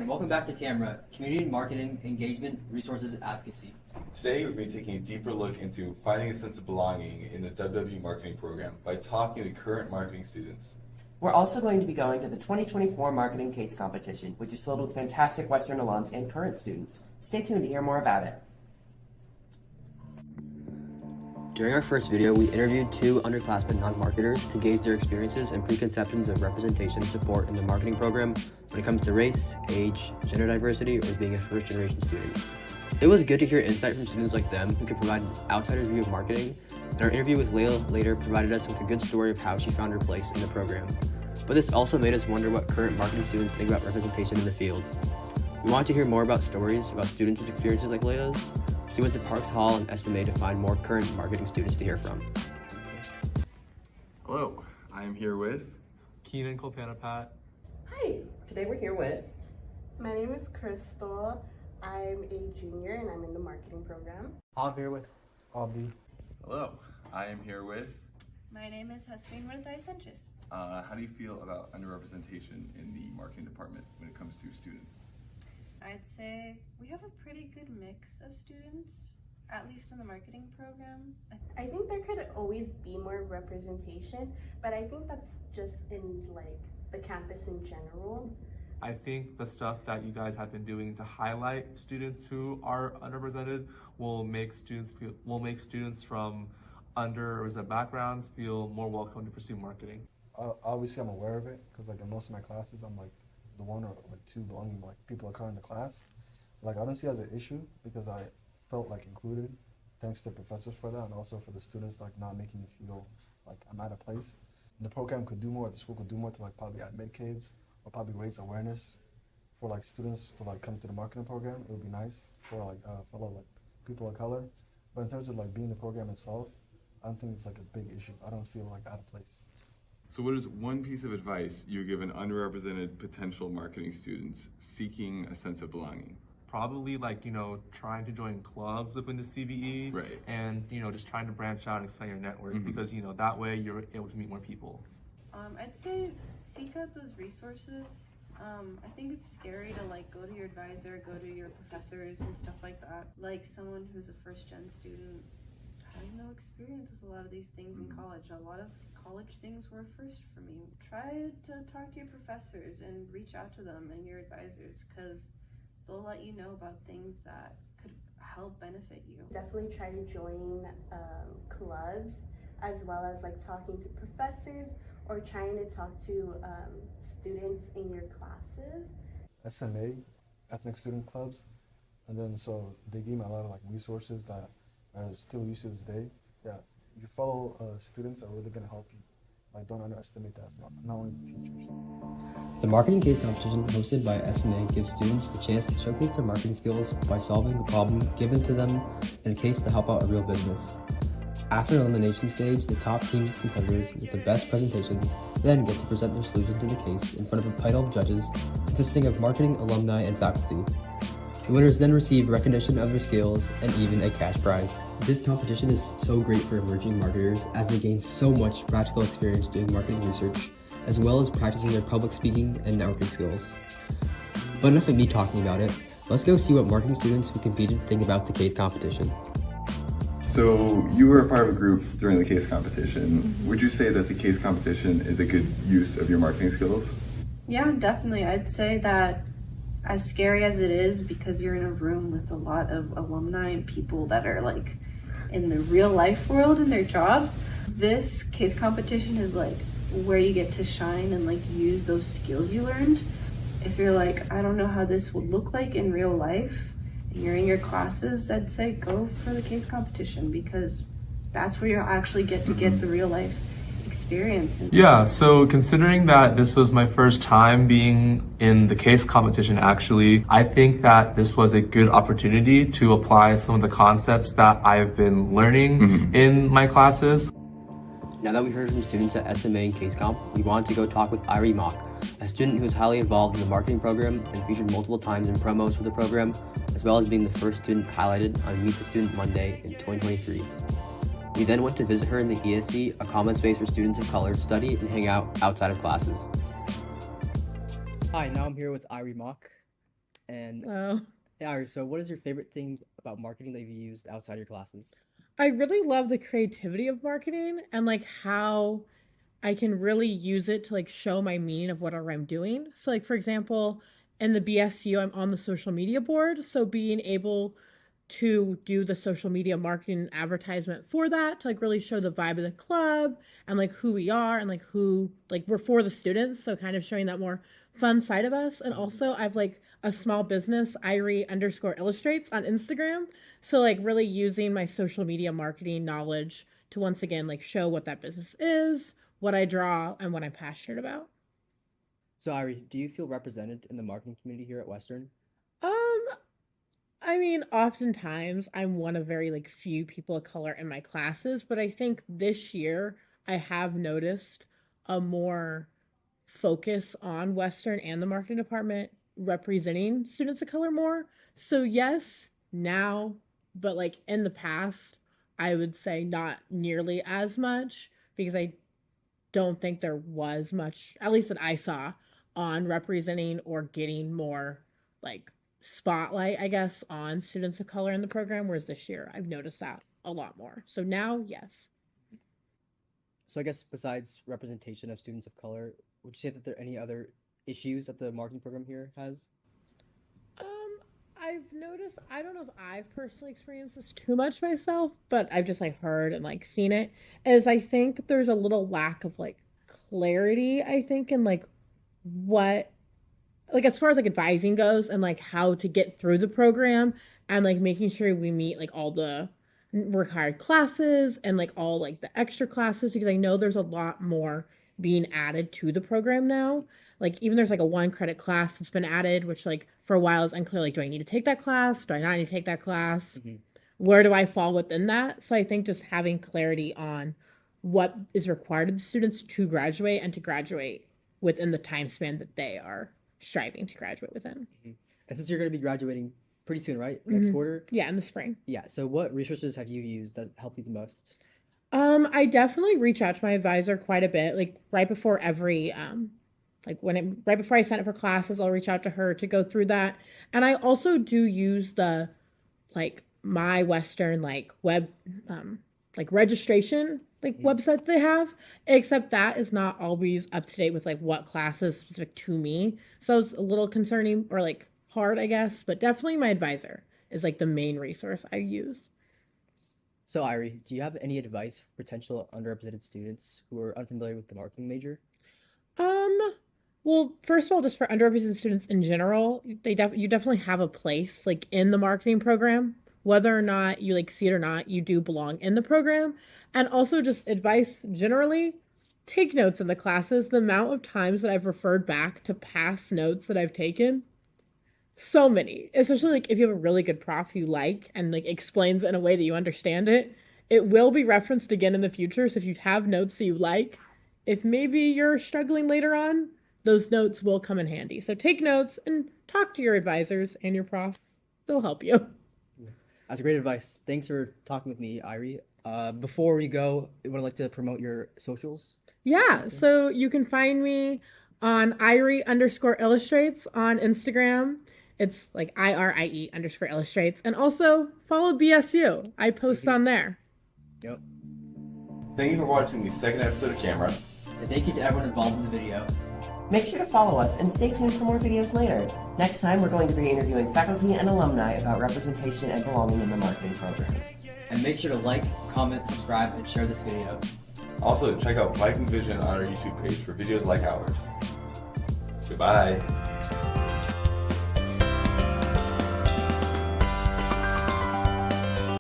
and welcome back to Camera, Community Marketing, Engagement, Resources, Advocacy. Today we're going to be taking a deeper look into finding a sense of belonging in the WW marketing program by talking to current marketing students. We're also going to be going to the 2024 Marketing Case Competition, which is filled with fantastic Western alums and current students. Stay tuned to hear more about it. During our first video, we interviewed two underclassmen non-marketers to gauge their experiences and preconceptions of representation and support in the marketing program when it comes to race, age, gender diversity, or being a first-generation student. It was good to hear insight from students like them who could provide an outsider's view of marketing, and our interview with Layla later provided us with a good story of how she found her place in the program. But this also made us wonder what current marketing students think about representation in the field. We want to hear more about stories about students with experiences like Layla's, so we went to Parks Hall and SMA to find more current marketing students to hear from. Hello, I am here with Keenan Kolpanapat. Hi, today we're here with... My name is Crystal. I'm a junior and I'm in the marketing program. I'm here with Abdi. Hello, I am here with My name is Hasmin Marthay Sanchez. How do you feel about underrepresentation in the marketing department when it comes to students? I'd say we have a pretty good mix of students, at least in the marketing program. I think there could always be more representation, but I think that's just in like the campus in general. I think the stuff that you guys have been doing to highlight students who are underrepresented will make students from underrepresented backgrounds feel more welcome to pursue marketing. Obviously, I'm aware of it because, like, in most of my classes, I'm like the one or like two belonging like people of color in the class. Like, I don't see it as an issue because I felt like included. Thanks to professors for that, and also for the students like not making me feel like I'm out of place. And the program could do more. The school could do more to like probably add Medicaid or probably raise awareness for like students who like come to the marketing program. It would be nice for like fellow like people of color. But in terms of like being the program itself, I don't think it's like a big issue. I don't feel like out of place. So what is one piece of advice you give an underrepresented potential marketing students seeking a sense of belonging? Probably trying to join clubs within the CVE, right. And just trying to branch out and expand your network because that way you're able to meet more people. I'd say seek out those resources. I think it's scary to go to your advisor, go to your professors and stuff like that. Like someone who's a first-gen student has no experience with a lot of these things in college. A lot of college things were a first for me. Try to talk to your professors and reach out to them and your advisors because they'll let you know about things that could help benefit you. Definitely try to join clubs as well as talking to professors or trying to talk to students in your classes. SMA, ethnic student clubs, and then so they gave me a lot of resources that are still used to this day. Yeah, your fellow students are really gonna help you. Don't underestimate that. It's not only the teachers. The marketing case competition hosted by SMA gives students the chance to showcase their marketing skills by solving the problem given to them in a case to help out a real business. After an elimination stage, the top team of competitors with the best presentations then get to present their solution to the case in front of a panel of judges consisting of marketing, alumni, and faculty. The winners then receive recognition of their skills and even a cash prize. This competition is so great for emerging marketers as they gain so much practical experience doing marketing research, as well as practicing their public speaking and networking skills. But enough of me talking about it, let's go see what marketing students who competed think about the case competition. So you were a part of a group during the case competition. Would you say that the case competition is a good use of your marketing skills? Yeah, definitely. I'd say that as scary as it is because you're in a room with a lot of alumni and people that are in the real life world in their jobs, this case competition is where you get to shine and use those skills you learned. If you're I don't know how this would look like in real life and you're in your classes, I'd say go for the case competition because that's where you'll actually get to get the real life experience. Yeah, so considering that this was my first time being in the case competition actually, I think that this was a good opportunity to apply some of the concepts that I've been learning in my classes. Now that we heard from students at SMA and Case Comp, we wanted to go talk with Irie Mock, a student who is highly involved in the marketing program and featured multiple times in promos for the program, as well as being the first student highlighted on Meet the Student Monday in 2023. We then went to visit her in the ESC, a common space for students of color to study and hang out outside of classes. Hi, now I'm here with Irie Mock. And Oh. yeah, Ari, so what is your favorite thing about marketing that you've used outside your classes? I really love the creativity of marketing and like how I can really use it to like show my meaning of whatever I'm doing. So like for example, in the BSU, I'm on the social media board, so being able to do the social media marketing and advertisement for that to like really show the vibe of the club and like who we are and like who like we're for the students, so kind of showing that more fun side of us. And also I've like a small business, Irie_illustrates on Instagram, so like really using my social media marketing knowledge to once again like show what that business is, what I draw, and what I'm passionate about. So, Ari, do you feel represented in the marketing community here at Western? um I mean, oftentimes I'm one of very like few people of color in my classes, but I think this year I have noticed a more focus on Western and the marketing department representing students of color more. So yes, now, but like in the past, I would say not nearly as much because I don't think there was much, at least that I saw, on representing or getting more like spotlight, I guess, on students of color in the program. Whereas this year, I've noticed that a lot more. So now, yes. So, I guess besides representation of students of color, would you say that there are any other issues that the marketing program here has? I've noticed, I don't know if I've personally experienced this too much myself, but I've just like heard and like seen it, is I think there's a little lack of like clarity, I think, in like what, like as far as like advising goes and like how to get through the program and like making sure we meet like all the required classes and like all like the extra classes, because I know there's a lot more being added to the program now. Like even there's like a 1 credit class that's been added, which like for a while is unclear. Like, do I need to take that class? Do I not need to take that class? Where do I fall within that? So I think just having clarity on what is required of the students to graduate and to graduate within the time span that they are striving to graduate within. And since you're going to be graduating pretty soon, right? Next quarter? Yeah, in the spring. Yeah. So, what resources have you used that helped you the most? I definitely reach out to my advisor quite a bit. Like right before every right before I sign up for classes, I'll reach out to her to go through that. And I also do use the like my Western like web like registration like website they have, except that is not always up to date with like what classes specific to me. So it's a little concerning or like hard, I guess, but definitely my advisor is like the main resource I use. So, Irie, do you have any advice for potential underrepresented students who are unfamiliar with the marketing major? Well, first of all, just for underrepresented students in general, you definitely have a place like in the marketing program. Whether or not you like see it or not, you do belong in the program. And also just advice generally, take notes in the classes. The amount of times that I've referred back to past notes that I've taken, so many. Especially like if you have a really good prof you like and like explains it in a way that you understand it, it will be referenced again in the future. So if you have notes that you like, if maybe you're struggling later on, those notes will come in handy. So take notes and talk to your advisors and your prof. They'll help you. That's great advice. Thanks for talking with me, Irie. Before we go, would you like to promote your socials? Yeah, so you can find me on Irie_illustrates on Instagram. It's like IRIE_illustrates. And also follow BSU. I post on there. Yep. Thank you for watching the second episode of Camera. And thank you to everyone involved in the video. Make sure to follow us and stay tuned for more videos later. Next time, we're going to be interviewing faculty and alumni about representation and belonging in the marketing program. And make sure to like, comment, subscribe, and share this video. Also, check out Viking Vision on our YouTube page for videos like ours. Goodbye.